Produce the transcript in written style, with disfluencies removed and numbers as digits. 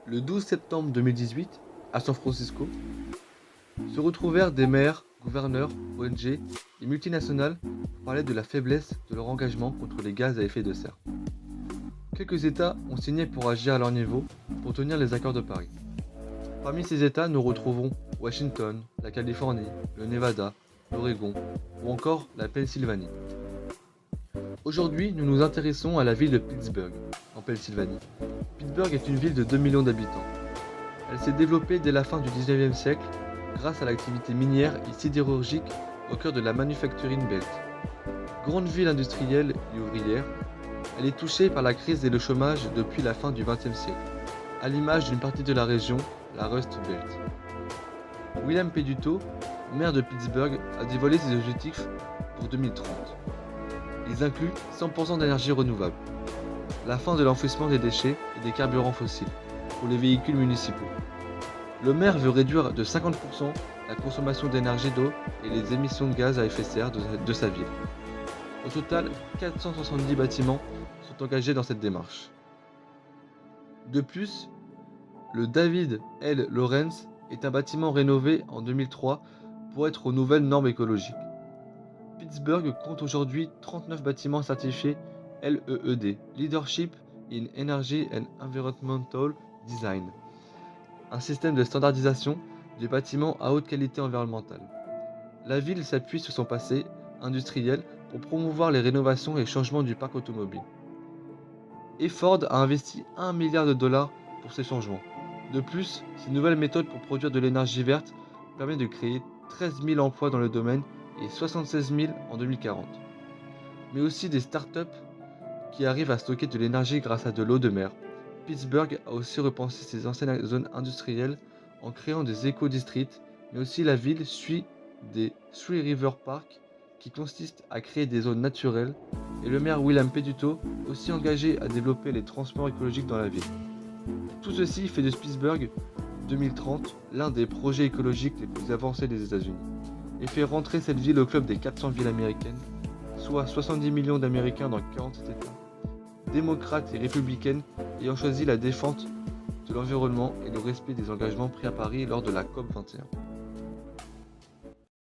Le 12 septembre 2018, à San Francisco, se retrouvèrent des maires, gouverneurs, ONG et multinationales pour parler de la faiblesse de leur engagement contre les gaz à effet de serre. Quelques États ont signé pour agir à leur niveau pour tenir les accords de Paris. Parmi ces États, nous retrouvons Washington, la Californie, le Nevada, l'Oregon ou encore la Pennsylvanie. Aujourd'hui, nous nous intéressons à la ville de Pittsburgh, en Pennsylvanie. Pittsburgh est une ville de 2 millions d'habitants. Elle s'est développée dès la fin du 19e siècle grâce à l'activité minière et sidérurgique au cœur de la Manufacturing Belt. Grande ville industrielle et ouvrière, elle est touchée par la crise et le chômage depuis la fin du XXe siècle, à l'image d'une partie de la région, la Rust Belt. William Peduto, maire de Pittsburgh, a dévoilé ses objectifs pour 2030. Ils incluent 100% d'énergie renouvelable, la fin de l'enfouissement des déchets et des carburants fossiles pour les véhicules municipaux. Le maire veut réduire de 50% la consommation d'énergie d'eau et les émissions de gaz à effet de serre de sa ville. Au total, 470 bâtiments sont engagés dans cette démarche. De plus, le David L. Lawrence est un bâtiment rénové en 2003 pour être aux nouvelles normes écologiques. Pittsburgh compte aujourd'hui 39 bâtiments certifiés LEED, Leadership in Energy and Environmental Design, un système de standardisation des bâtiments à haute qualité environnementale. La ville s'appuie sur son passé industriel pour promouvoir les rénovations et changements du parc automobile. Et Ford a investi 1 milliard de dollars pour ces changements. De plus, ces nouvelles méthodes pour produire de l'énergie verte permettent de créer 13 000 emplois dans le domaine et 76 000 en 2040. Mais aussi des startups qui arrivent à stocker de l'énergie grâce à de l'eau de mer. Pittsburgh a aussi repensé ses anciennes zones industrielles en créant des éco-districts, mais aussi la ville suit des Three River Park qui consistent à créer des zones naturelles, et le maire William Peduto aussi engagé à développer les transports écologiques dans la ville. Tout ceci fait de Pittsburgh 2030 l'un des projets écologiques les plus avancés des États-Unis et fait rentrer cette ville au club des 400 villes américaines, soit 70 millions d'Américains dans 47 États, démocrates et républicaines ayant choisi la défense de l'environnement et le respect des engagements pris à Paris lors de la COP 21.